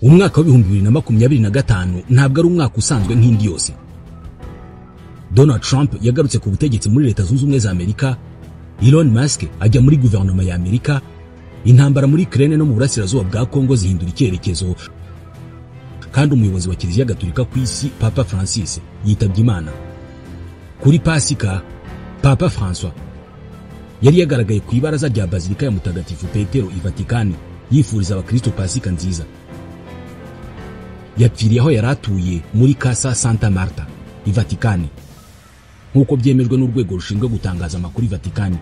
umwaka wa 2025 ntabwo ari umwaka usanzwe nk'indi yose. Donald Trump yagarutse ku butegetsi muri Leta Zunze Ubumwe za Amerika, Elon Musk ajya muri guverinoma ya Amerika, intambara muri Ukraine no mu burasirazuba bwa Kongo zihindura icyerekezo, kandi umuyobozi wa Kiliziya Gatolika ku isi Papa Francis yitabye Imana. Kuri Pasika, Papa François yari yagaragaye ku ibaraza rya Bazilika ya Mutagatifu Petero i Vatikani yifuriza abakristo Pasika nziza. Yapfiriye aho yaratuye muri Casa Santa Marta i Vatikani, nk'uko byemejwe n'urwego rushinzwe gutangaza amakuru i Vatikani.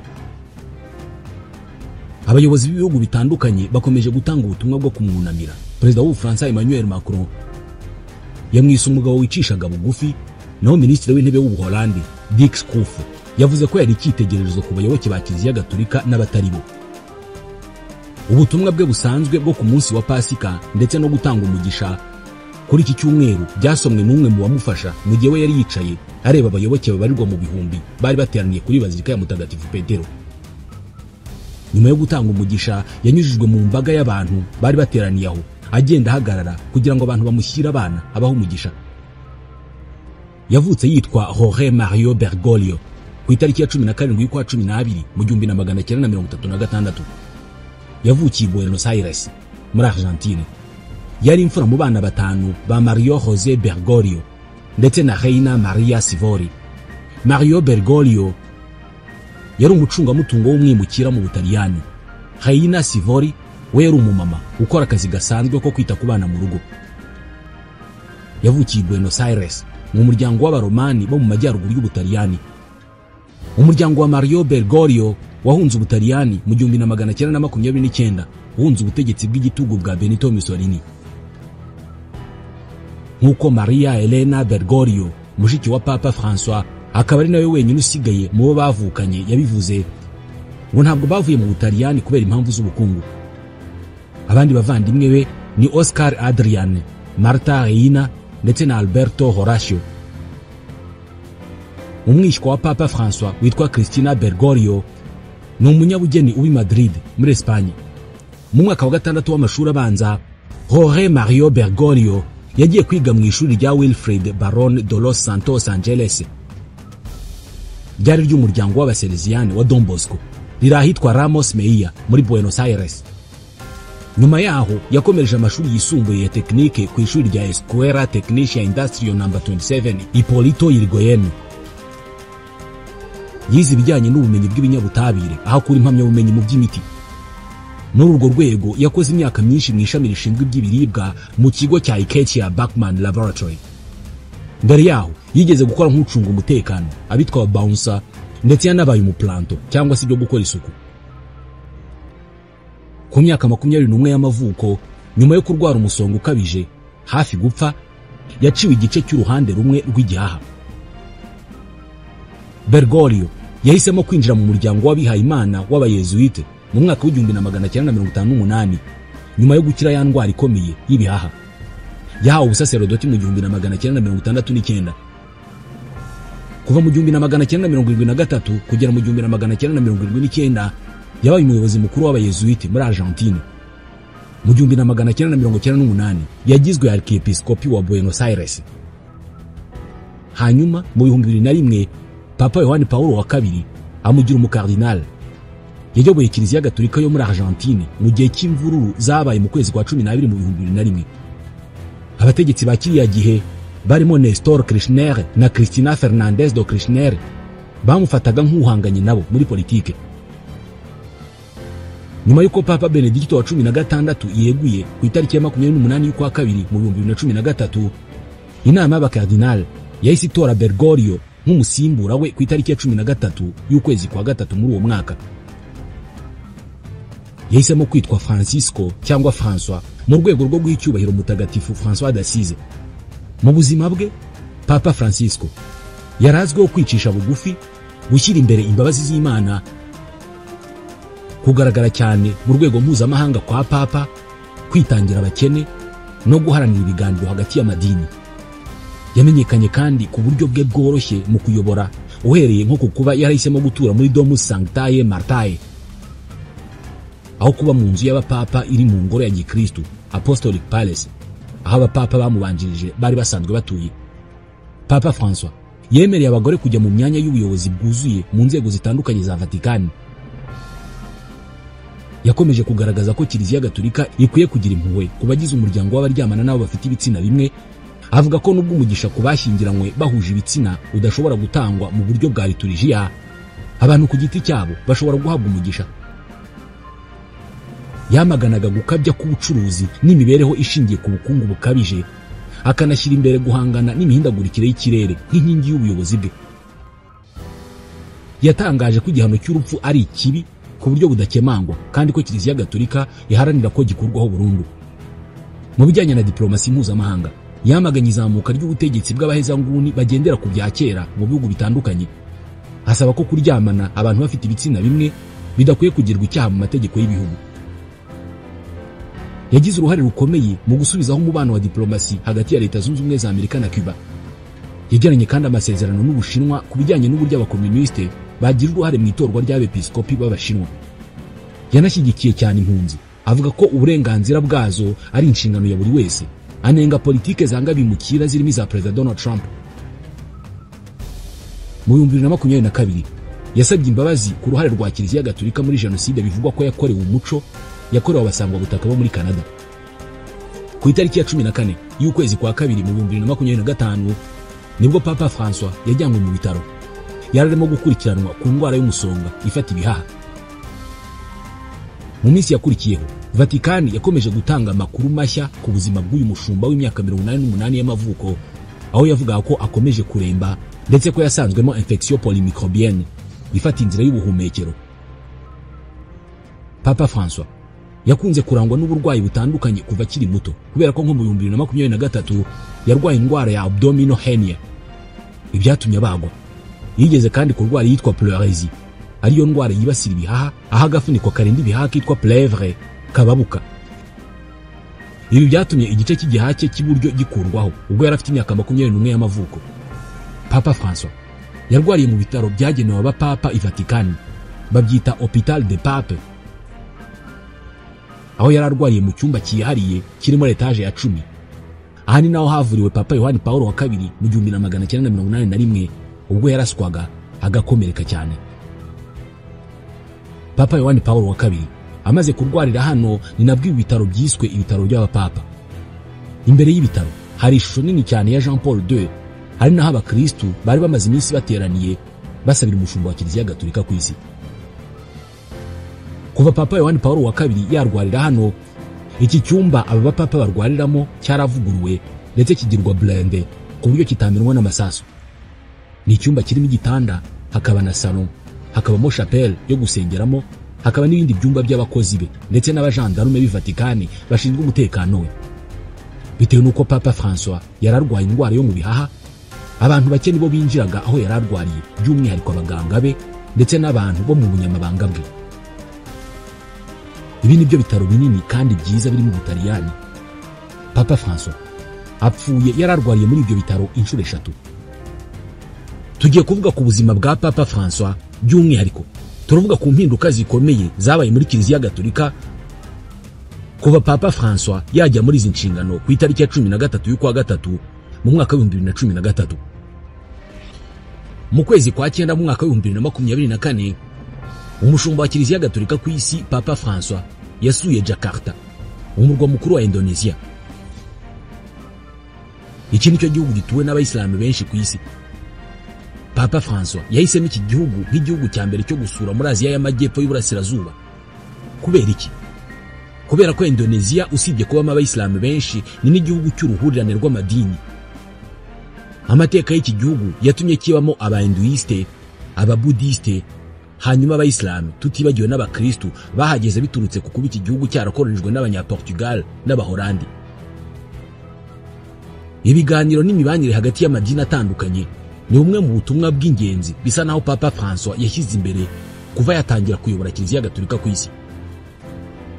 Abayobozi b'ibihugu bitandukanye bakomeje gutanga ubutumwa bwo kumwunamira. Perezida w'Ubufaransa Emmanuel Macron yamwise umugabo wicishaga bugufi, naho Minisitiri w'Intebe w'Ubuholandi Dick Schoof yavuze ko yari icyitegererezo ku bayoboke ba Kiliziya Gatolika n'abatari bo. Ubutumwa bwe busanzwe bwo ku munsi wa Pasika ndetse no gutanga umugisha kuri iki cyumweru byasomwe n'umwe mu bamufasha mu gihe we yari yicaye areba abayoboke babarirwa mu bihumbi bari bateraniye kuri Bazilika ya Mutagatifu Petero. Nyuma yo gutanga umugisha yanyujijwe mu mbaga y'abantu bari bateraniye aho, agenda ahagarara kugira ngo abantu bamushyire abana abaho umugisha. Yavutse yitwa Jorge Mario Bergoglio ku itariki ya 17 y'ukwa 12 mu 1936. Yavukiye i Buenos Aires muri Argentine. Yari imfura mu bana batanu ba Mario José Bergoglio ndetse na Reina Maria Sivori. Mario Bergoglio yari umucungamutungo w'umwimukira mu Butaliyani. Reina Sivori we yari umumama ukora akazi gasanzwe ko kwita ku bana mu rugo. Yavukiye i Buenos Aires mu muryango w'abaromani bo mu majyaruguru y'Ubutaliyani. Umuryango wa Mario Bergoglio wahunze Ubutaliyani mu 1929 uhunze ubutegetsi bw'igitugu bwa Benito Mussolini. Nk'uko Maria Elena Bergoglio, mushiki wa Papa François, akaba ari nawe wenyine usigaye mu bo bavukanye, yabivuze ngo ntabwo bavuye mu Butaliyani kubera impamvu z'ubukungu. Abandi bavandimwe be ni Oscar Adrian, Marta Reina ndetse na Alberto Horacio. Umwishywa wa Papa François witwa Cristina Bergoglio ni umunyabugeni ubi Madrid muri Espagne. Mu mwaka wa 6 w'amashuri abanza, Jorge Mario Bergoglio yagiye kwiga mu ishuri rya Wilfred Baron de los Santos Angeles, ryari ry'umuryango w'abaseleziyani wa Don Bosco, riri ahitwa Ramos Mejia muri Buenos Aires. Nyuma yaho yakomereje amashuri yisumbuye ya tekinike ku ishuri rya Escuela Tecnicia Industrial No. 27 Hipólito Yrigoyen. Yize ibijyanye n'ubumenyi bw'ibinyabutabire aho kuri impamyabumenyi mu by'imiti. Muri urwo rwego yakoze imyaka myinshi mu ishami rishinzwe iby'ibiribwa mu kigo cya Iketia Bachmann Laboratory. Mbere yaho yigeze gukora nk'ucunga umutekano, abitwa bouncer, ndetse yanabaye umuplanto cyangwa se ibyo gukora isuku. Ku myaka 21 y'amavuko, nyuma yo kurwara umusonga ukabije hafi gupfa, yaciwe igice cy'uruhande rumwe rw'igihaha. Bergoglio yahisemo kwinjira mu muryango w'abihaye Imana w'abayezuite mu mwaka w'1958 nyuma yo gukira ya ndwara ikomeye y'ibihaha. Yahawe ubusaserdoti mu 1969. Kuva mu 1973 kugera mu 1979 yabaye umuyobozi mukuru w'abayezuite muri Argentine. Mu 1998 yagizwe archiepiscopi wa Buenos Aires. Hanyuma mu 2001 Papa Yohani Paulo wa kabiri amugira umukardinal. Yayoboye Kiliziya Gatolika yo muri Argentine mu gihe cy'imvururu zabaye mu kwezi kwa 12 mu 2001. Abategetsi ba kiriya gihe barimo Néstor Kirchner na Cristina Fernández de Kirchner bamufataga nk'uhanganye nabo muri politike. Nyuma y'uko Papa Benedicto wa 16 yeguye ku itariki ya 28 y'ukwa kabiri mu 2013, inama y'abakardinal yahise itora Bergoglio nk'umusimbura we ku itariki ya 13 y'ukwezi kwa gatatu muri uwo mwaka. Yahisemo kwitwa Francisco cyangwa François mu rwego rwo guha icyubahiro Mutagatifu François d'Assise. Mu buzima bwe, Papa Francisco yarazwiho kwicisha bugufi, gushyira imbere imbabazi z'Imana, kugaragara cyane mu rwego mpuzamahanga kwa Papa, kwitangira abakene no guharanira ibiganiro hagati y'amadini. Yamenyekanye kandi ku buryo bwe bworoshye mu kuyobora, uhereye nko kuba yarahisemo gutura muri Domus Sanctae Martae, aho kuba mu nzu y'abapapa iri mu ngoro ya Gikristo Apostolic Palace aho abapapa bamubanjirije bari basanzwe batuye. Papa François yemereye abagore kujya mu myanya y'ubuyobozi bwuzuye mu nzego zitandukanye za Vatikani. Yakomeje kugaragaza ko Kiliziya Gatolika ikwiye kugira impuhwe ku bagize umuryango w'abaryamana nabo bafite ibitsina bimwe, avuga ko nubwo umugisha ku bashyingiranywe bahuje ibitsina udashobora gutangwa mu buryo bwa liturujia, abantu ku giti cyabo bashobora guhabwa umugisha. Yamaganaga gukabya k'ubucuruzi n'imibereho ishingiye ku bukungu bukabije, akanashyira imbere guhangana n'imihindagurikire y'ikirere nk'inkingi y'ubuyobozi bwe. Yatangaje ko igihano cy'urupfu ari ikibi ku buryo budakemangwa, kandi ko Kiliziya Gatolika iharanira ko gikurwaho burundu. Mu bijyanye na diplomasi mpuzamahanga, yamaganye izamuka ry'ubutegetsi bw'abahezanguni bagendera ku bya kera mu bihugu bitandukanye, asaba ko kuryamana abantu bafite ibitsina bimwe bidakwiye kugirwa icyaha mu mategeko y'ibihugu. Yagize uruhare rukomeye mu gusubizaho umubano wa diplomasi hagati ya Leta Zunze Ubumwe za Amerika na Cuba. Yagiranye kandi amasezerano n'Ubushinwa ku bijyanye n'uburyo abakomuniste bagira uruhare mu itorwa ry'abepiskopi b'Abashinwa. Yanashyigikiye cyane impunzi, avuga ko uburenganzira bwazo ari inshingano ya buri wese, anenga politike zanga bimukira zirimo iza Perezida Donald Trump. Mu 2022 yasabye imbabazi ku ruhare rwa Kiliziya Gatolika muri jenoside bivugwa ko yakorewe umuco yakorewe abasangwa butaka bo muri Canada. Ku itariki ya 14 y'ukwezi kwa kabiri mu 2025 nibwo Papa François yajyanywe mu bitaro. Yararimo gukurikiranwa ku ndwara y'umusonga ifata ibihaha. Mu minsi yakurikiyeho, Vatikani yakomeje gutanga amakuru mashya ku buzima bw'uyu mushumba w'imyaka 88 y'amavuko, aho yavuga ko akomeje kuremba ndetse ko yasanzwemo infection polymicrobienne ifata inzira y'ubuhumekero. Papa François yakunze kurangwa n'uburwayi butandukanye kuva akiri muto, kubera ko nko mu 2023 yarwaye indwara ya abdominal hernia ibyatumye abagwa. Yigeze kandi kurwara yitwa pleurésie, ariyo ndwara yibasira ibihaha, aho agafuniko karinda ibihaha kitwa plèvre kababuka. Ibi byatumye igice cy'igihaha cye cy'iburyo gikurwaho ubwo yari afite imyaka 21 y'amavuko. Papa François yarwariye mu bitaro byagenewe abapapa i Vatikani, babyita Hôpital des Papes, aho yari arwariye mu cyumba cyihariye kirimo etage ya 10. Aha ni naho havuriwe Papa Yohani Paulo wa kabiri mu 1981 ubwo yaraswaga agakomereka cyane. Papa Yohani Paulo wa kabiri amaze kurwarira hano ni nabwo ibitaro byiswe ibitaro by'abapapa. Imbere y'ibitaro hari ishusho nini cyane ya Jean Paul II, hari naho abakristu bari bamaze iminsi bateraniye basabira umushumba wa Kiliziya Gatolika ku isi. Kuva Papa Yohani Paulo wa kabiri yarwarira hano, iki cyumba aba bapapa barwariramo cyaravuguruwe ndetse kigirwa blende ku buryo kitamenwa n'amasasu. Ni icyumba kirimo igitanda, hakaba na salon, hakabamo chapelle yo gusengeramo, hakaba n'ibindi byumba by'abakozi be ndetse n'abajandarume b'i Vatikani bashinzwe umutekano we. Bitewe nuko Papa François yararwaye indwara yo mu bihaha, abantu bake nibo binjiraga aho yararwariye, by'umwihariko abaganga be ndetse n'abantu bo mu bunyamabanga bwe. Ibi ni byo bitaro binini kandi byiza biri mu Butaliyani. Papa François apfuye yararwariye muri ibyo bitaro inshuro 3. Tugiye kuvuga ku buzima bwa Papa François, by'umwihariko turavuga ku mpinduka zikomeye zabaye muri Kiliziya Gatolika kuva Papa François yajya muri izi nshingano ku itariki ya 13 y'ukwa gatatu mu mwaka wa 2013. Mu kwezi kwa 9 mu mwaka wa 2024 umushumba wa Kiliziya Gatolika ku isi Papa François yasuye Jakarta, umurwa mukuru wa Indonesia. Iki nicyo gihugu gituwe n'abayisilamu benshi ku isi. Papa François yahisemo iki gihugu nk'igihugu cya mbere cyo gusura muri Aziya y'Amajyepfo y'Uburasirazuba. Kubera iki? Kubera ko Indonesia usibye kubamo abayisilamu benshi ni n'igihugu cy'uruhurirane rw'amadini. Amateka y'iki gihugu yatumye kibamo aba-Hinduiste, aba-Buddhiste, hanyuma abayisilamu tutibagiwe n'abakristu bahageze biturutse ku kuba iki gihugu cyarakoronijwe n'Abanyaportugal n'Abahorandi. Ibiganiro n'imibanire hagati y'amadini atandukanye ni umwe mu butumwa bw'ingenzi bisa naho Papa François yashyize imbere kuva yatangira kuyobora Kiliziya Gatolika ku isi.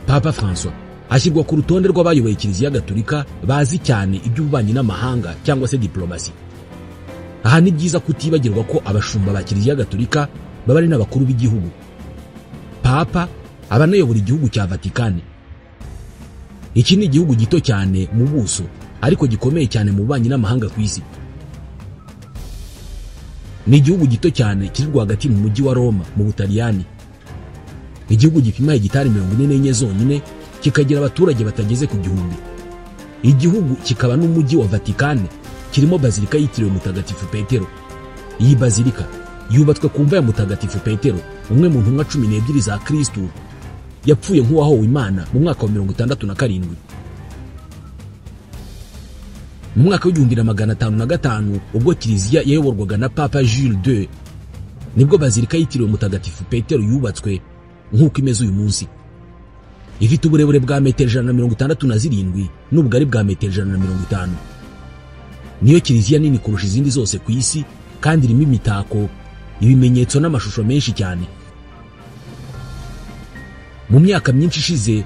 Papa François ashyirwa ku rutonde rw'abayoboye Kiliziya Gatolika bazi cyane iby'ububanyi n'amahanga cyangwa se diplomasi. Aha ni byiza kutibagirwa ko abashumba ba Kiliziya Gatolika baba ari n'abakuru b'igihugu. Papa abanayobora igihugu cya Vatikani. Iki ni igihugu gito cyane mu buso, ariko gikomeye cyane mu bubanyi n'amahanga ku isi. Ni igihugu gito cyane kiri rwagati mu mujyi wa Roma mu Butaliyani. Igihugu gipima hegitari 44 zonyine, kikagira abaturage batageze ku 1000. Igihugu kikaba n'umujyi wa Vatikani, kirimo bazilika yitiriwe Mutagatifu Petero. Iyi bazilika yubatswe ku mva ya Mutagatifu Petero, umwe mu ntumwa 12 za Kristo, yapfuye nk'uwahowe Imana mu mwaka wa 67. Mu mwaka wa 1505 ubwo Kiliziya yayoborwaga na Papa Jules II, nibwo bazilika yitiriwe Mutagatifu Petero yubatswe nk'uko imeze uyu munsi. Ifite uburebure bwa metero 167 n'ubugari bwa metero 150. Niyo Kiliziya nini kurusha izindi zose ku isi, kandi irimo imitako, ibimenyetso n'amashusho menshi cyane. Mu myaka myinshi ishize,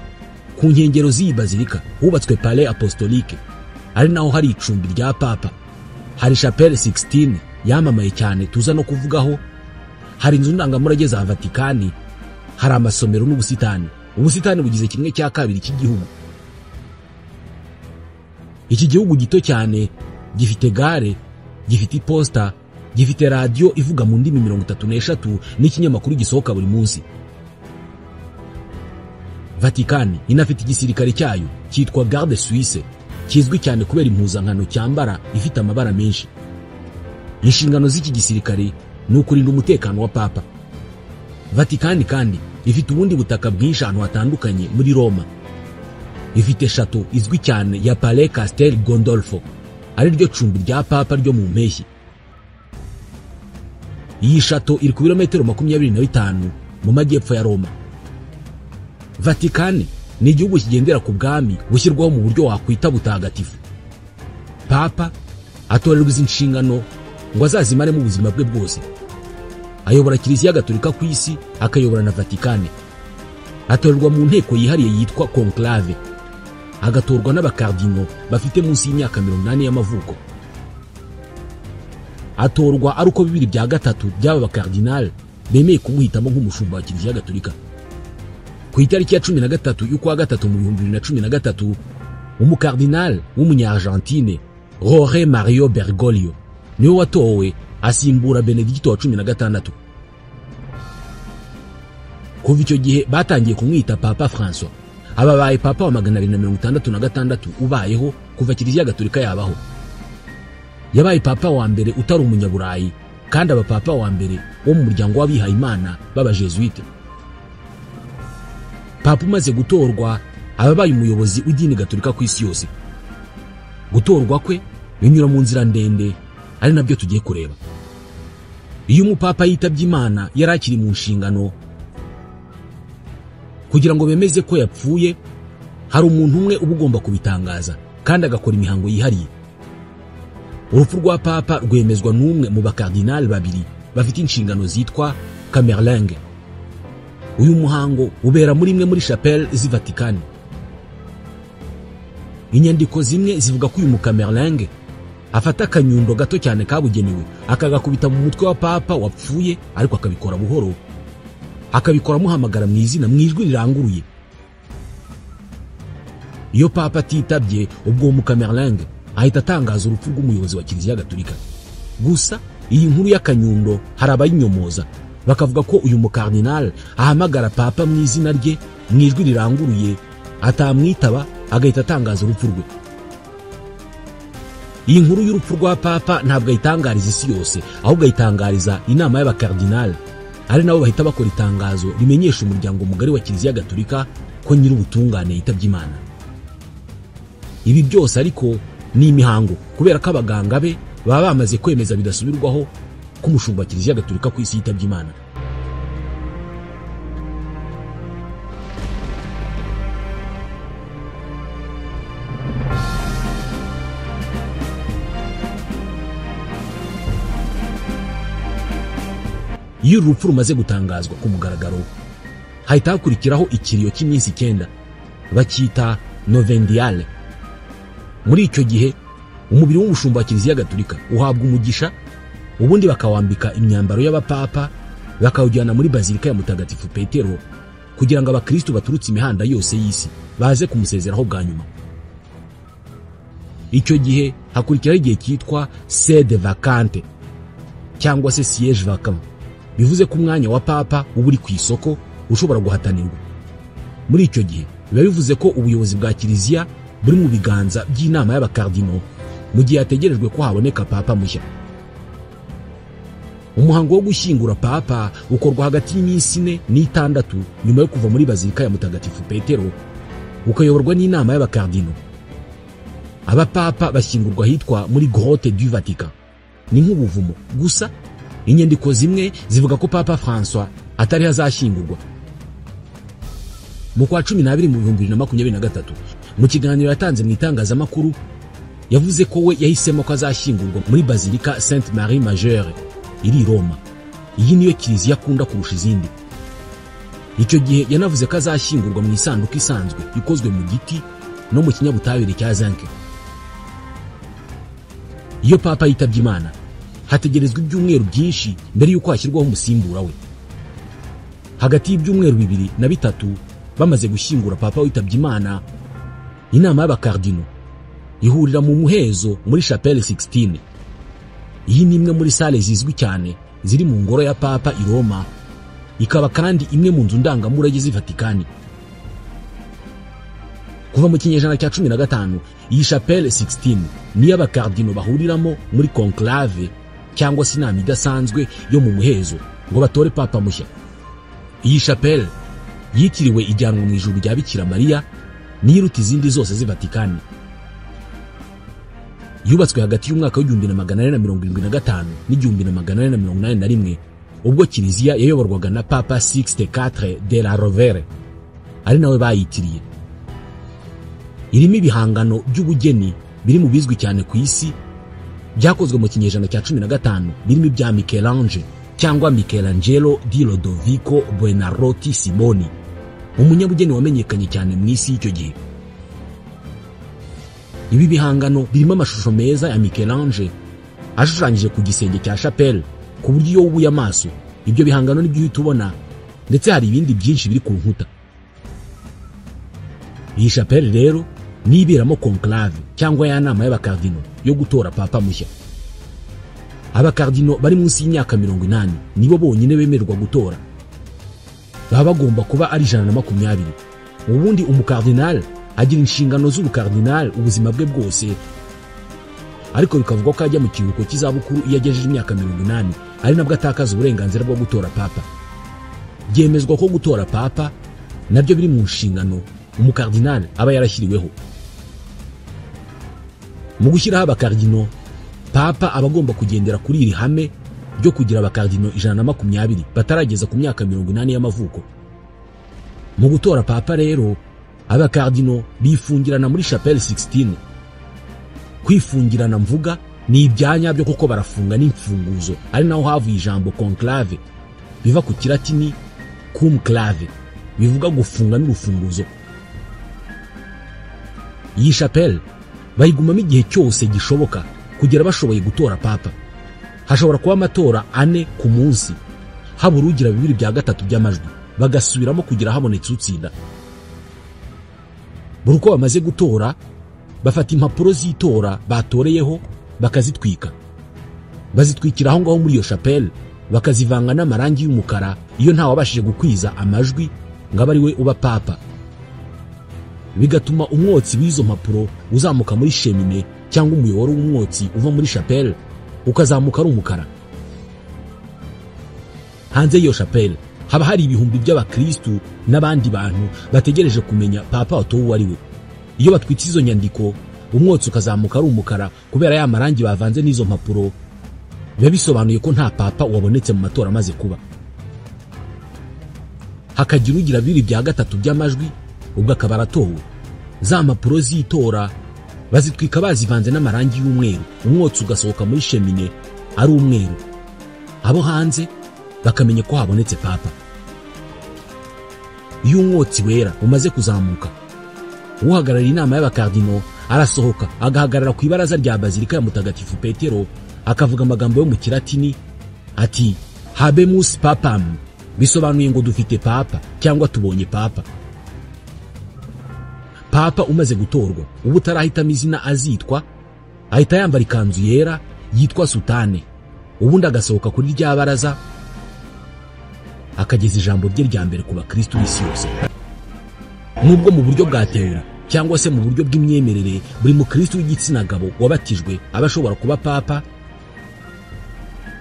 ku nkengero z'iyi bazilika hubatswe Palais Apostolique, ari naho hari icumbi rya Papa. Hari Chapelle Sixtine yamamaye cyane tuza no kuvugaho. Hari inzu ndangamurage za Vatikani. Hari amasomero n'ubusitani. Ubusitani bugize 1/2 cy'igihugu. Iki gihugu gito cyane gifite gare, gifite iposta, gifite radio ivuga mu ndimi 33 n'ikinyamakuru gisohoka buri munsi. Vatikani inafite igisirikare cyayo cyitwa Garde Suisse, kizwi cyane kubera impuzankano cyambara ifite amabara menshi. Inshingano z'iki gisirikare ni ukurinda umutekano wa Papa. Vatikani kandi ifite ubundi butaka bwinshi ahantu hatandukanye muri Roma. Ifite chateau izwi cyane ya Palais Castel Gondolfo, ari ryo cumbi rya Papa ryo mu mpeshyi. Iyi chateau iri ku birometero 25 mu majyepfo ya Roma. Vatikani ni igihugu kigendera ku bwami bushyirwaho mu buryo wakwita butagatifu. Papa atorerwa izi nshingano ngo azazimare mu buzima bwe bwose. Ayobora Kiliziya Gatolika ku isi, akayobora na Vatikani. Atorerwa mu nteko yihariye yitwa conclave, agatorwa n'abakardino bafite munsi y'imyaka 80 y'amavuko. Atorwa ari uko 2/3 by'aba bakardinal bemeye kumuhitamo nk'umushumba wa Kiliziya Gatolika. Ku itariki ya 13 y'ukwa gatatu mu 2013, umukardinal w'umunya-Argentine Jorge Mario Bergoglio niwe watowe asimbura Benedicto wa 16. Kuva icyo gihe batangiye kumwita Papa François. Ababaye Papa wa 266 ubayeho kuva Kiliziya Gatolika yabaho. Yabaye Papa wa mbere utari umunyaburayi, kandi aba Papa wa mbere wo mu muryango w'abihaye Imana b'abajesuite. Papa umaze gutorwa ababaye umuyobozi w'idini Gatolika ku isi yose. Gutorwa kwe binyura mu nzira ndende, ari nabyo tugiye kureba. Iyo umupapa yitabye Imana yarakiri mu nshingano, kugira ngo bemeze ko yapfuye, hari umuntu umwe uba ugomba kubitangaza kandi agakora imihango yihariye. Urupfu rwa Papa rwemezwa n'umwe mu bakardinali babiri bafite inshingano zitwa Camerlingue. Uyu muhango ubera muri imwe muri chapelle z'i Vatikani. Inyandiko zimwe zivuga ko uyu mukamerlingue afata akanyundo gato cyane kabugenewe akagakubita mu mutwe wa Papa wapfuye, ariko akabikora buhoro, akabikora muhamagara mu izina mu ijwi riranguruye. Iyo Papa atitabye, ubwo mukamerlingue ahita atangaza urupfu rw'umuyobozi wa Kiliziya Gatolika. Gusa iyi nkuru y'akanyundo hari abayinyomoza bakavuga ko uyu mukardinal ahamagara Papa mu izina rye mu ijwi riranguruye, atamwitaba agahita atangaza urupfu rwe. Iyi nkuru y'urupfu rwa Papa ntabwo ayitangariza isi yose, ahubwo ayitangariza inama y'abakardinal, ari nabo bahita bakora itangazo rimenyesha umuryango mugari wa Kiliziya Gatolika ko nyiri ubutungane yitabye Imana. Ibi byose ariko ni imihango, kubera ko abaganga be baba bamaze kwemeza bidasubirwaho ko umushumba wa Kiliziya Gatolika ku isi yitabye Imana. Iyo urupfu rumaze gutangazwa ku mugaragaro, hahita hakurikiraho ikiriyo cy'iminsi 9 bakita novendiale. Muri icyo gihe umubiri w'umushumba wa Kiliziya Gatolika uhabwa umugisha, ubundi bakawambika imyambaro y'abapapa, bakawujyana muri bazilika ya Mutagatifu Petero kugira ngo abakristo baturutse imihanda yose y'isi baze kumusezeraho bwa nyuma. icyo gihe hakurikiraho igihe cyitwa sede vacante cyangwa se siège vacant, bivuze ko umwanya wa papa uba uri ku isoko ushobora guhatanirwa. Muri icyo gihe biba bivuze ko ubuyobozi bwa kiliziya buri mu biganza by'inama y'abakardino mu gihe hategerejwe ko haboneka papa mushya. Umuhango wo gushyingura papa ukorwa hagati y'iminsi 4 n'itandatu nyuma yo kuva muri bazilika ya Mutagatifu Petero, ukayoborwa n'inama y'abakardino. Abapapa bashyingurwa hitwa muri Grotte du Vatican. Ni nk'ubuvumo gusa inyandiko zimwe zivuga ko Papa François atari hazashyingurwa. Mu kwa 12 mu 2023 mu kiganiro yatanze mu itangazamakuru yavuze ko we yahisemo ko azashyingurwa muri Bazilika Sainte Marie Majeure iri Roma. Iyi niyo kiliziya akunda kurusha izindi. Icyo gihe yanavuze ko azashyingurwa mu isanduku isanzwe ikozwe mu giti no mu kinyabutabire cya zinc. Iyo papa yitabye Imana hategerezwa ibyumweru byinshi mbere yuko hashyirwaho umusimbura we. Hagati y'ibyumweru 2 na 3 bamaze gushyingura papa witabye Imana, inama y'abakardino ihurira mu muhezo muri Chapelle Sixtine. Iyi ni imwe muri sale zizwi cyane ziri mu ngoro ya papa i Roma, ikaba kandi imwe mu nzu ndangamurage z'i Vatikani. Kuva mu kinyejana cya 15 iyi Chapelle Sixtine ni y'abakardino bahuriramo muri conclave cyangwa se inama idasanzwe yo mu muhezo ngo batore papa mushya. Iyi chapelle yitiriwe ijyanwa mu ijuru rya Bikira Mariya n'iruta izindi zose z'i Vatikani. Yubatswe hagati y'umwaka w'1875 n'1881 ubwo kiliziya yayoborwaga na Papa Sixte IV de la Rovere, ari nawe bayitiriye. Irimo ibihangano by'ubugeni biri mu bizwi cyane ku isi byakozwe mu kinyejana cya 15 birimo ibya Michelangelo cyangwa Michelangelo di Lodovico Buonarroti Simoni, umunyabugeni wamenyekanye cyane mu isi y'icyo gihe. Ibi bihangano birimo amashusho meza ya Michelangelo ashushanyije ku gisenge cya chapelle ku buryo iyo ubuye amaso ibyo bihangano nibyo uhita ubona, ndetse hari ibindi byinshi biri ku nkuta. Iyi chapelle rero niberamo conclave cyangwa ya nama y'abakardino yo gutora papa mushya. Abakardino bari munsi y'imyaka 80 nibo bonyine bemererwa gutora. Baba bagomba kuba ari 120. Ubundi umukardinal agira inshingano z'ubukardinal ubuzima bwe bwose, ariko bikavuga ko ajya mu kiruhuko cy'izabukuru iyo agejeje imyaka 80 ari nabwo atakaza uburenganzira bwo gutora papa. Byemezwa ko gutora papa nabyo biri mu nshingano umukardinal aba yarashyiriweho. Mu gushyiraho abakardino, papa aba agomba kugendera kuri iri hame ryo kugira abakardino 120 batarageza ku myaka 80 y'amavuko. Mu gutora papa rero, abakardino bifungirana muri Chapelle Sixtine. Kwifungirana mvuga ni ibyanya byo kuko barafunga n'imfunguzo, ari naho havuye ijambo conclave biva ku kilatini cum clave, bivuga gufunga n'urufunguzo. Iyi chapelle bayigumamo igihe cyose gishoboka kugera bashoboye gutora papa. Hashobora kuba amatora 4 ku munsi, habura ugira 2/3 by'amajwi, bagasubiramo kugira habonetse utsinda. Buri uko bamaze gutora bafata impapuro z'itora batoreyeho bakazitwika. Bazitwikira aho ngaho muri iyo chapelle, bakazivanga n'amarangi y'umukara iyo nta wabashije gukwiza amajwi ngo abari we uba papa. Bigatuma umwotsi w'izo mpapuro uzamuka muri chemine cyangwa umuyoboro w'umwotsi uva muri chapelle ukazamuka ari umukara. Hanze y'iyo chapelle haba hari ibihumbi by'abakristu n'abandi bantu bategereje kumenya papa watowe uwo ari we. Iyo batwitse izo nyandiko, umwotsi ukazamuka ari umukara kubera ya marangi bavanze n'izo mpapuro, biba bisobanuye ko nta papa wabonetse mu matora amaze kuba. Hakagira ugira 2/3 by'amajwi, ubwo akaba aratowe. Za mpapuro z'itora bazitwika bazivanze n'amarangi y'umweru, umwotsi ugasohoka muri chemine ari umweru. Abo hanze bakamenya ko habonetse papa. Iyo umwotsi wera umaze kuzamuka, uhagarariye inama y'abakardino arasohoka agahagarara ku ibaraza rya Bazilika ya Mutagatifu Petero, akavuga amagambo yo mu kilatini ati habemus papam, bisobanuye ngo dufite papa cyangwa tubonye papa. Papa umaze gutorwa, ubu utarahitamo izina azitwa, ahita yambara ikanzu yera yitwa sutane, ubundi agasohoka kuri rya baraza akageza ijambo rye rya mbere ku bakristo b'isi yose. Nubwo mu buryo bwa teori cyangwa se mu buryo bw'imyemerere buri mukristo w'igitsina gabo wabatijwe aba ashobora kuba papa,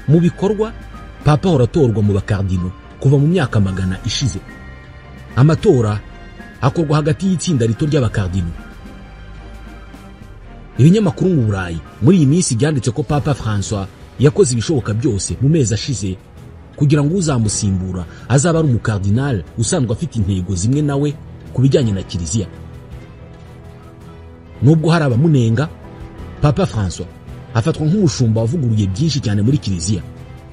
mu bikorwa papa horatorwa mu bakardino kuva mu myaka 100 ishize. Amatora akorwa hagati y'itsinda rito ry'abakardino. Ibinyamakuru mu Burayi muri iyi minsi byanditse ko Papa François yakoze ibishoboka byose mu mezi ashize kugira ngo uzamusimbura azaba ari umukardinal usanzwe afite intego zimwe nawe ku bijyanye na kiliziya. Nubwo hari abamunenga, Papa François afatwa nk'umushumba wavuguruye byinshi cyane muri kiliziya,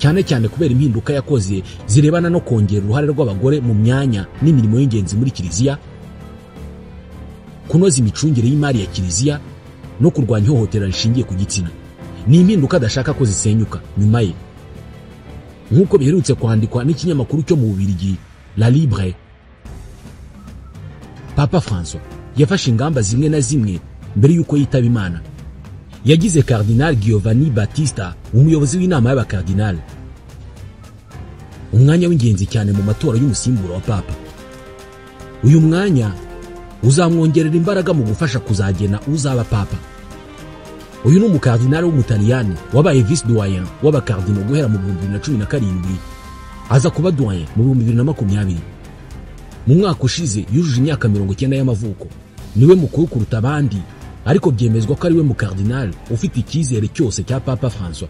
cyane cyane kubera impinduka yakoze zirebana no kongera uruhare rw'abagore mu myanya n'imirimo y'ingenzi muri kiliziya, kunoza imicungire y'imari ya kiliziya no kurwanya ihohotera rishingiye ku gitsina. Ni impinduka adashaka ko zisenyuka nyuma ye. Nk'uko biherutse kwandikwa n'ikinyamakuru cyo mu Bubiligi La Libre, Papa François yafashe ingamba zimwe na zimwe mbere y'uko yitaba Imana. Yagize Cardinal Giovanni Battista umuyobozi w'inama y'abakardinal, umwanya w'ingenzi cyane mu matora y'umusimbura wa papa. Uyu mwanya uzamwongerera imbaraga mu gufasha kuzagena uzaba papa. Uyu ni umukardinal w'umutaliyani wabaye vice doyen w'abakardino guhera mu 2017, aza kuba doyen mu 2020. Mu mwaka ushize yujuje imyaka 90 y'amavuko. Niwe mukuru kuruta abandi, ariko byemezwa ko ari we mukardinal ufite icyizere cyose cya Papa François.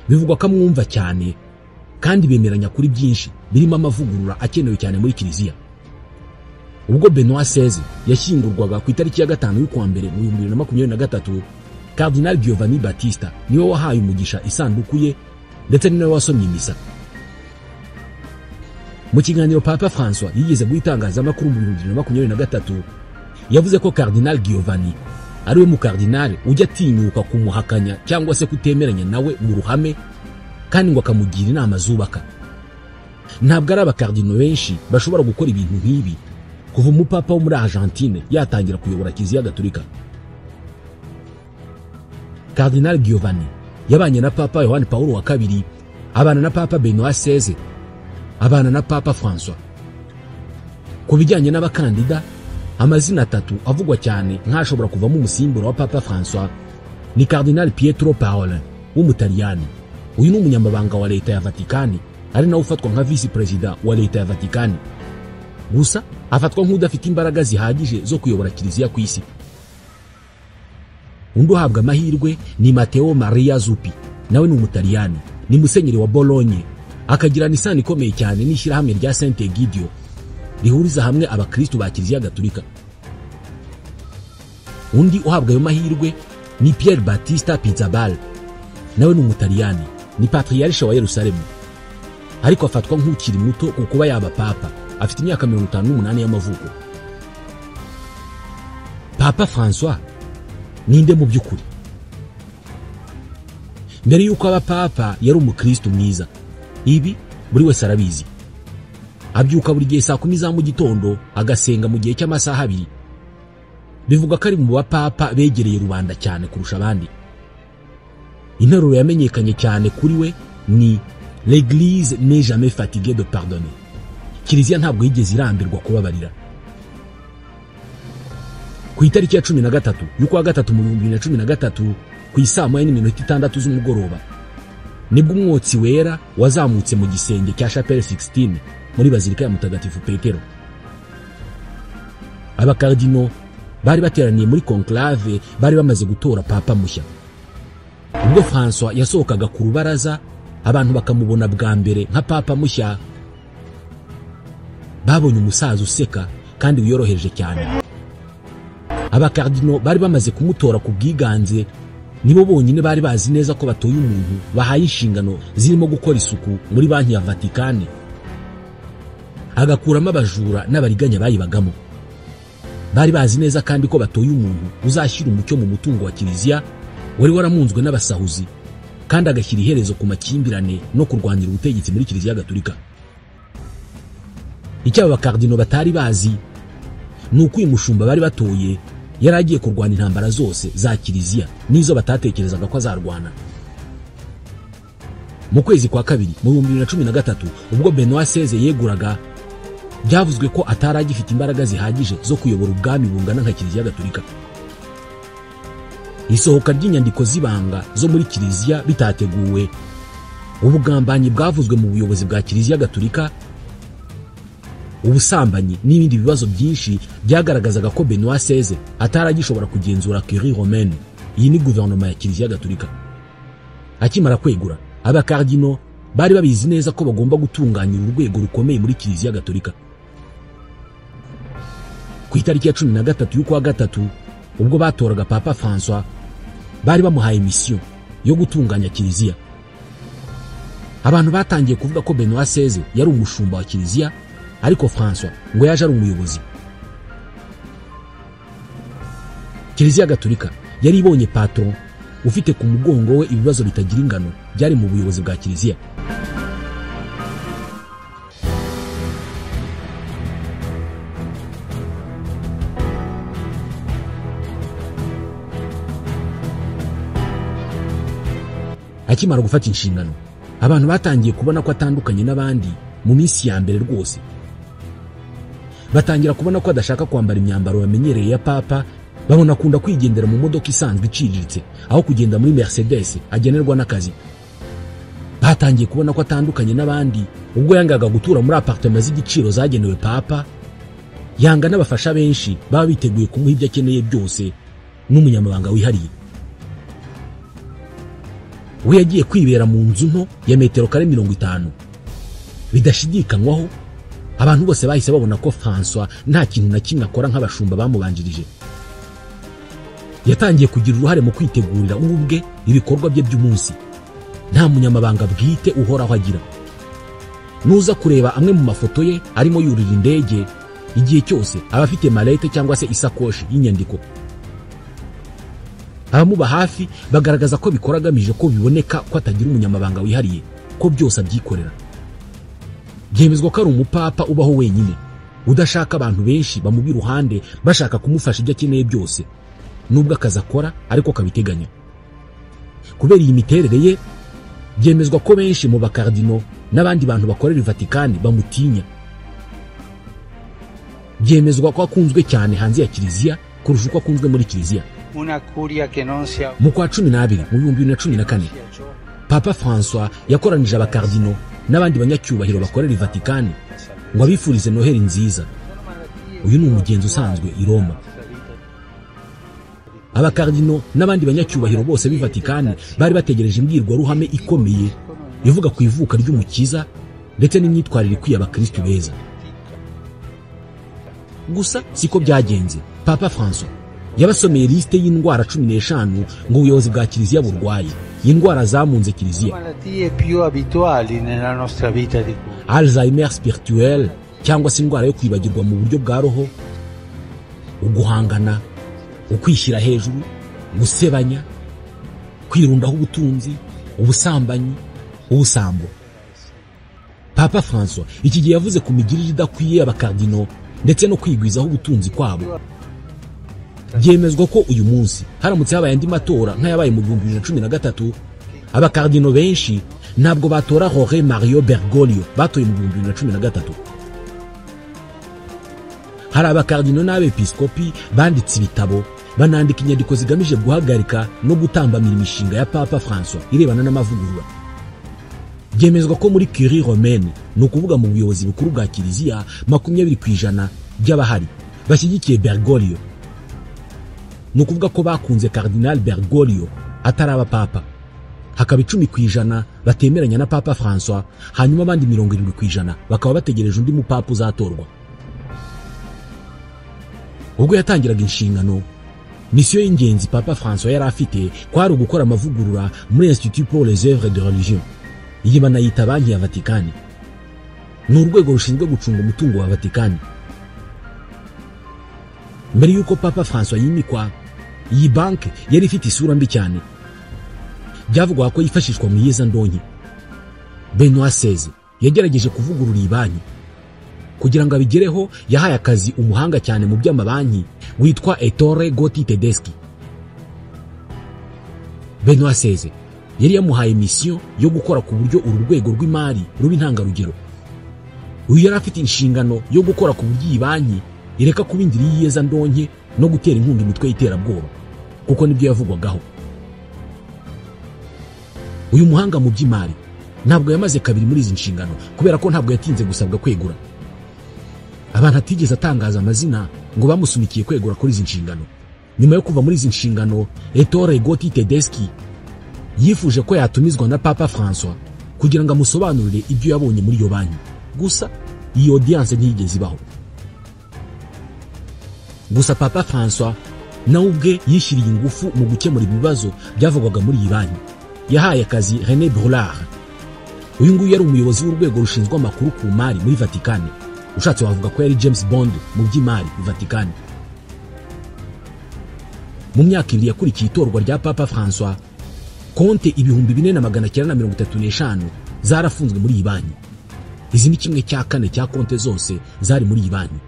Bivugwa ko amwumva cyane kandi bemeranya kuri byinshi birimo amavugurura akenewe cyane muri kiliziya. Ubwo Benoit XVI yashyingurwaga ku itariki ya 5 y'ukwa mbere mu 2023, Cardinal Giovanni Battista niwe wahaye umugisha isanduku ye ndetse niwe wasomye misa. Mu kiganiro Papa François yigeze gutangaza amakuru mu 2023, yavuze ko Cardinal Giovanni ari we mukardinal ujya atinyuka kumuhakanya cyangwa se kutemeranya nawe mu ruhame, kandi ngo akamugira inama zubaka. Ntabwo ari abakardino benshi bashobora gukora ibintu nk'ibi kuva umupapa wo muri Argentine yatangira kuyobora kiliziya gatolika. Cardinal Giovanni yabanye na Papa Yohani Paulo wa kabiri, abana na Papa Benoit XVI, abana na Papa François. Ku bijyanye n'abakandida, amazina 3 avugwa cyane nk'ashobora kuvamo umusimbura wa Papa François ni Cardinal Pietro Parolin w'umutaliyani. Uyu ni umunyamabanga wa leta ya Vatikani, ari nawe ufatwa nka vice president wa leta ya Vatikani. Gusa afatwa nk'udafite imbaraga zihagije zo kuyobora kiliziya ku isi. Undi uhabwa amahirwe ni Matteo Maria Zuppi, nawe ni umutaliyani, ni musenyeri wa Bologna, akagirana isano ikomeye cyane n'ishyirahamwe rya Saint Egidio rihuriza hamwe abakristo ba kiliziya gatolika. Undi uhabwa ayo mahirwe ni Pier Battista Pizzaballa, nawe ni umutaliyani, ni patriarche wa Yerusalemu, ariko afatwa nk'ukiri muto kuba yaba papa, afite imyaka 58 y'amavuko. Papa François ninde mu by'ukuri? Mbere y'uko aba papa yari umukristo mwiza. Ibi buri wese arabizi. Abyuka buri gihe saa 10 za mu gitondo agasenga mu gihe cy'amasaha 2. Bivuga ko ari mu bapapa begereye rubanda cyane kurusha abandi. Interuro yamenyekanye cyane kuri we ni L'Église n'est jamais fatiguée de pardonner. Kiliziya ntabwo yigeze irambirwa kubabarira. Ku itariki ya 13 y'ukwa gatatu mu 2013 ku isaa 1:06 z'umugoroba, nibwo umwotsi wera wazamutse mu gisenge cya Chapelle Sixtine muri Bazilika ya Mutagatifu Petero. Abakardino bari bateraniye muri conclave, bari bamaze gutora papa mushya. Ubwo François yasohokaga ku rubaraza, abantu bakamubona bwa mbere nka papa mushya, babonye umusaza useka kandi wiyoroheje cyane. Abakardino bari bamaze kumutora ku bwiganze, nibo bonyine bari bazi neza ko batoye umuntu bahaye inshingano zirimo gukora isuku muri banki ya Vatikani, agakuramo abajura n'abariganya bayibagamo. Bari bazi neza kandi ko batoye umuntu uzashyira umucyo mu mutungo wa kiliziya wari waramunzwe n'abasahuzi, kandi agashyira iherezo ku makimbirane no kurwanira ubutegetsi muri kiliziya gatolika. Icyo abakardino batari bazi ni uko uyu mushumba bari batoye yari agiye kurwana intambara zose za kiliziya n'izo batatekerezaga ko azarwana. Mu kwezi kwa kabiri mu 2013 ubwo Benoît XVI yeguraga, byavuzwe ko atari agifite imbaraga zihagije zo kuyobora ubwami bungana nka Kiliziya Gatolika. Isohoka ry'inyandiko z'ibanga zo muri Kiliziya bitateguwe, ubugambanyi bwavuzwe mu buyobozi bwa Kiliziya Gatolika, ubusambanyi n'ibindi bibazo byinshi byagaragazaga ko Benoît XVI atari agishobora kugenzura Curie Romaine. Iyi ni guverinoma ya Kiliziya Gatolika. Akimara kwegura, abakardino bari babizi neza ko bagomba gutunganya urwego rukomeye muri Kiliziya Gatolika. Ku itariki ya 13 y'ukwa gatatu ubwo batoraga Papa François, bari bamuhaye mission yo gutunganya Kiliziya. Abantu batangiye kuvuga ko Benoît XVI yari umushumba wa Kiliziya, ariko François ngo yaje ari umuyobozi. Kiliziya Gatolika yari ibonye patron ufite ku mugongo we ibibazo bitagira ingano byari mu buyobozi bwa Kiliziya. Akimara gufata inshingano, abantu batangiye kubona ko atandukanye n'abandi mu minsi ya mbere rwose. Batangira kubona ko adashaka kwambara imyambaro bamenyereye ya papa, babona akunda kwigendera mu modoka isanzwe iciriritse aho kugenda muri Mercedes agenerwa n'akazi. Batangiye kubona ko atandukanye n'abandi ubwo yangaga gutura muri apartment z'igiciro zagenewe papa, yanga n'abafasha benshi baba biteguye kumuha ibyo akeneye byose n'umunyamabanga wihariye. We yagiye kwibera mu nzu nto ya metero kare 50. Bidashidikanywaho, abantu bose bahise babona ko François nta kintu na kimwe akora nk'abashumba bamubanjirije. Yatangiye kugira uruhare mu kwitegurira ubwe ibikorwa bye by'umunsi. Nta munyamabanga bwite uhoraho agira. Nuza kureba amwe mu mafoto ye arimo yurira indege, igihe cyose aba afite malete cyangwa se isakoshi y'inyandiko. Abamuba hafi bagaragaza ko bikora agamije ko biboneka ko atagira umunyamabanga wihariye, ko byose abyikorera. Byemezwa ko ari umupapa ubaho wenyine, udashaka abantu benshi bamubi ruhande bashaka kumufasha ibyo akeneye byose, nubwo akaza akora ariko kabiteganya. Kubera iyi miterere ye, byemezwa ko benshi mu bakardino n'abandi bantu bakorera Vatican bamutinya. Byemezwa ko akunzwe cyane hanze ya Kiliziya kurusha uko akunzwe muri Kiliziya. Mu kwa 12 mu 2014 Papa François yakoranije abakardino n'abandi banyacyubahiro bakorera Vatican ngo abifurize Noheli nziza. Uyu ni umugenzo usanzwe i Roma. Abakardino n'abandi banyacyubahiro bose b'i Vatican bari bategereje imbwirwaruhame ikomeye ivuga ku ivuka ry'umukiza ndetse n'imyitwarire ikwiye abakristo beza. Gusa siko byagenze. Papa François yabasomeye liste y'indwara 15 ngo ubuyobozi bwa Kiliziya burwaye. Indwara zamunze Kiliziya: Alzheimer spirituel cyangwa se indwara yo kwibagirwa mu buryo bwa roho, uguhangana, ukwishyira hejuru, gusebanya, kwirundaho ubutunzi, ubusambanyi, ubusambo. Papa François iki gihe yavuze ku migirire idakwiye abakardino ndetse no kwigwizaho ubutunzi kwabo. Byemezwa ko uyu munsi haramutse habaye andi matora nk'ayabaye mu 2013, abakardino benshi ntabwo batora Jorge Mario Bergoglio batoye mu 2013. Hari abakardino n'abepiskopi banditse ibitabo banandika inyandiko zigamije guhagarika no gutambamira imishinga ya Papa François irebana n'amavugurura. Byemezwa ko muri Curie Romaine, no kuvuga mu buyobozi bukuru bwa Kiliziya, 20% by'abahari bashyigikiye Bergoglio. No kuvuga ko bakunze Cardinal Bergoglio ataraba papa. Hakaba 10% batemeranya na Papa François, hanyuma abandi 70% bakaba bategereje undi mupapa uzatorwa. Ubwo yatangiraga inshingano, mission y'ingenzi Papa François yari afite kwari ugukora amavugurura muri Institut pour les œuvres de religion. Iyi banayita banki ya Vatican. Ni urwego rushinzwe gucunga umutungo wa Vatican. Mbere yuko Papa François yimikwa, iyi banki yari ifite isura mbi cyane. Byavugwa ko yifashishwa mu yeza ndonke. Benoît XVI yagerageje kuvugurura iyi banki. kugira ngo abigereho yahaye akazi umuhanga cyane mu by'amabanki witwa Ettore Gotti Tedeschi. Benoît XVI yari yamuhaye mission yo gukora ku buryo uru rwego rw'imari ruba intangarugero. Uyu yari afite inshingano yo gukora ku buryo iyi banki ireka kuba indiri y'iyeza ndonke no gutera inkunga imitwe y'iterabwoba, kuko nibyo yavugwagaho. Uyu muhanga mu by'imari ntabwo yamaze kabiri muri izi nshingano, kubera ko ntabwo yatinze gusabwa kwegura. Abantu atigeze atangaza amazina ngo bamusunikiye kwegura kuri izi nshingano. Nyuma yo kuva muri izi nshingano, Ettore Gotti Tedeschi yifuje ko yatumizwa na Papa François kugira ngo amusobanurire ibyo yabonye muri iyo banki. Gusa iyi audience ntiyigeze ibaho. Gusa Papa François nawe ubwe yishyiriye ingufu mu gukemura ibibazo byavugwaga muri iyi banki. Yahaye akazi René Brulard. Uyu nguyu yari umuyobozi w'urwego rushinzwe amakuru ku mari muri Vatican. Ushatse wavuga ko yari James Bond mu by'imari mu Vatican. Mu myaka ibiri yakurikiye itorwa rya Papa François, konte 4935 zarafunzwe muri iyi banki. Izi ni kimwe cya kane cya konte zose zari muri iyi banki.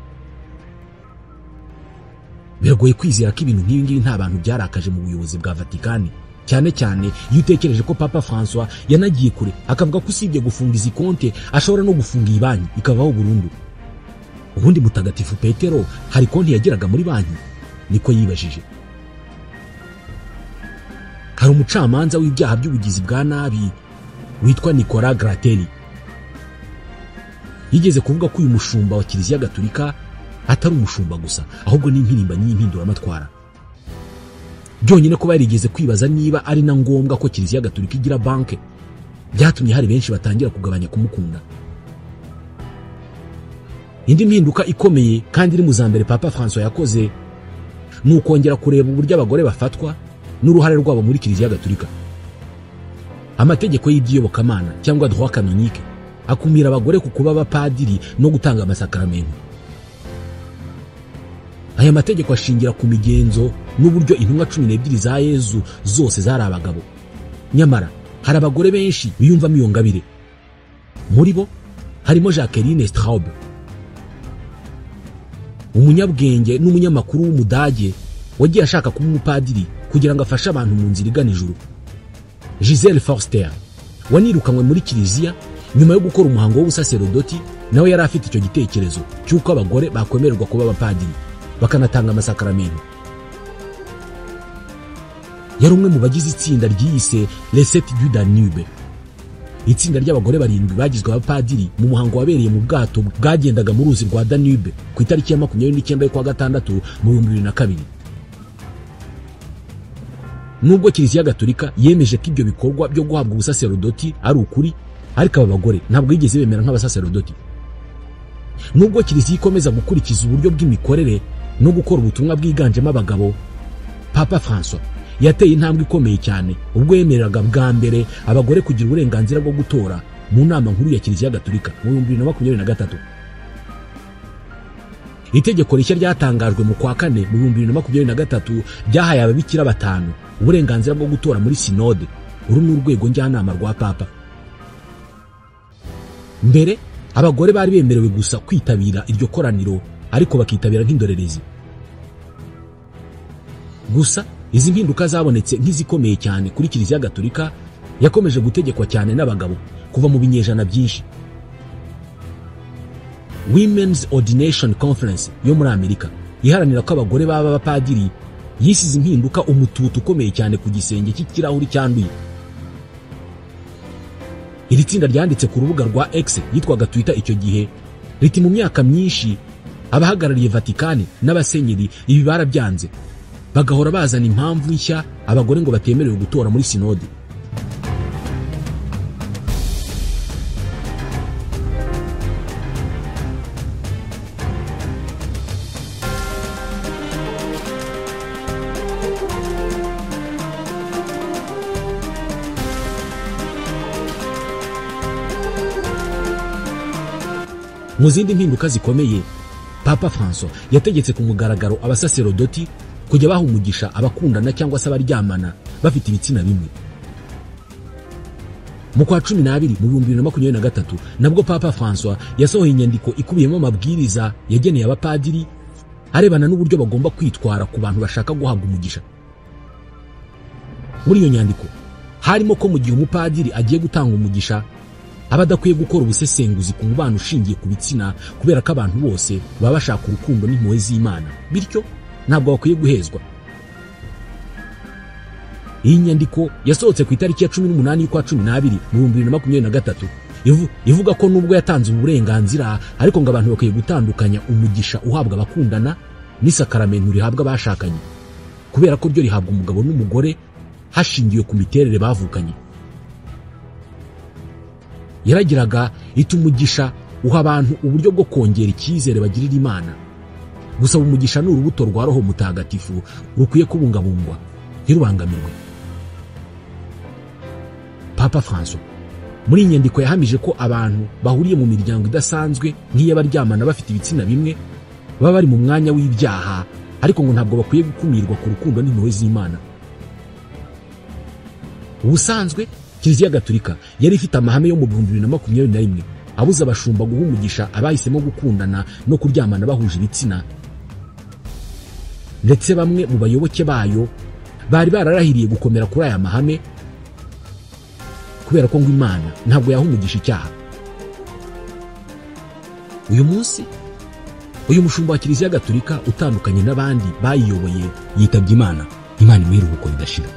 Biragoye kwizera ko ibintu nk'ibi ngibi nta bantu byarakaje mu buyobozi bwa Vatican, cyane cyane iyo utekereje ko Papa François yanagiye kure akavuga ko usibye gufunga izi konte ashobora no gufunga iyi banki ikavaho burundu. Ubundi Mutagatifu Petero hari konti yagiraga muri banki? Niko yibajije. Hari umucamanza w'ibyaha by'ubugizi bwa nabi witwa Nicola Gratelli yigeze kuvuga ko uyu mushumba wa Kiliziya Gatolika atari umushumba gusa, ahubwo ni impirimbanyi y'impinduramatwara. Byonyine ko barigeze kwibaza niba ari na ngombwa ko Kiliziya Gatolika igira banke, byatumye hari benshi batangira kugabanya kumukunda. Indi mpinduka ikomeye kandi iri mu zambere Papa François yakoze ni ukongera kureba uburyo abagore bafatwa n'uruhare rwabo muri Kiliziya Gatolika. Amategeko y'iby'iyobokamana cyangwa droit canonique akumira abagore ku kuba abapadiri no gutanga amasakaramentu. Aya mategeko ashingira ku migenzo n'uburyo intumwa 12 za Yezu zose zari abagabo. Nyamara hari abagore benshi biyumvamo iyo ngabire. Muri bo harimo Jacqueline Straub, umunyabwenge n'umunyamakuru w'Umudage wagiye ashaka kuba umupadiri kugira ngo afashe abantu mu nzira igana ijuru. Giselle Forster wanirukanywe muri Kiliziya nyuma yo gukora umuhango w'ubusaserodoti, nawe yari afite icyo gitekerezo cy'uko abagore bakwemererwa kuba abapadiri bakanatanga amasakaramentu. Yari umwe mu bagize itsinda ryiyise Les Sept du Danube. Itsinda ry'abagore 7 bagizwe abapadiri mu muhango wabereye mu bwato bwagendaga mu ruzi rwa Danube ku itariki ya 29 y'ukwa gatandatu mu 2002. Nubwo Kiliziya Gatolika yemeje ko ibyo bikorwa byo guhabwa ubusaserodoti ari ukuri, ariko aba bagore ntabwo yigeze bemera nk'abasaserodoti. Nubwo Kiliziya ikomeza gukurikiza uburyo bw'imikorere no gukora ubutumwa bwiganjemo abagabo, Papa François yateye intambwe ikomeye cyane ubwo yemereraga bwa mbere abagore kugira uburenganzira bwo gutora mu nama nkuru ya Kiliziya Gatolika mu 2023. Itegeko rishya ryatangajwe mu kwa kane mu 2023 ryahaye ababikira 5 uburenganzira bwo gutora muri sinode, uru n'urwego njyanama rwa Papa. Mbere abagore bari bemerewe gusa kwitabira iryo koraniro, ariko bakitabira nk'indorerezi. Gusa izi mpinduka zabonetse nk'izikomeye cyane kuri Kiliziya Gatolika yakomeje gutegekwa cyane n'abagabo kuva mu binyejana byinshi. Women's Ordination Conference yo muri Amerika iharanira ko abagore baba abapadiri yisize impinduka umututu ukomeye cyane ku gisenge cy'ikirahuri cyanduye. Iri tsinda ryanditse ku rubuga rwa X yitwaga Twitter icyo gihe riti mu myaka myinshi abahagarariye Vatican n'abasenyeri ibi barabyanze, bagahora bazana impamvu nshya abagore ngo batemerewe gutora muri sinode. Mu zindi mpinduka zikomeye, Papa François yategetse ku mugaragaro abasaserodoti kujya baha umugisha abakundana cyangwa se abaryamana bafite ibitsina bimwe. mu kwa 12 mu 2023 nabwo Papa François yasohoye inyandiko ikubiyemo amabwiriza yageneye abapadiri arebana n'uburyo bagomba kwitwara ku bantu bashaka guhabwa umugisha. Muri iyo nyandiko harimo ko mu gihe umupadiri agiye gutanga umugisha abadakwiye gukora ubusesenguzi ku mubano ushingiye ku bitsina, kubera ko abantu bose baba bashaka urukundo n'impuhwe z'Imana, bityo ntabwo bakwiye guhezwa. Iyi nyandiko yasohotse ku itariki ya 18 y'ukwa 12 mu 2023 ivuga ko nubwo yatanze uburenganzira ariko ngo abantu bakwiye gutandukanya umugisha uhabwa abakundana n'isakaramento rihabwa abashakanye, kubera ko ryo rihabwa umugabo n'umugore hashingiwe ku miterere bavukanye. Yaragiraga iti umugisha uha abantu uburyo bwo kongera icyizere bagirira Imana. Gusaba umugisha ni urubuto rwa Roho Mutagatifu rukwiye kubungabungwa ntirubangamirwe. Papa François muri inyandiko yahamije ko abantu bahuriye mu miryango idasanzwe nk'iy'abaryamana bafite ibitsina bimwe baba bari mu mwanya w'ibyaha, ariko ngo ntabwo bakwiye gukumirwa ku rukundo n'impuhwe z'Imana. Ubusanzwe Kiliziya Gatolika yari ifite amahame yo mu 2021 abuza abashumba guha umugisha abahisemo gukundana no kuryamana bahuje ibitsina, ndetse bamwe mu bayoboke bayo bari bararahiriye gukomera kuri aya mahame kubera ko ngo Imana ntabwo yaha umugisha icyaha. Uyu munsi uyu mushumba wa Kiliziya Gatolika utandukanye n'abandi bayiyoboye yitabye Imana. Imana imuhe iruhuko ridashira.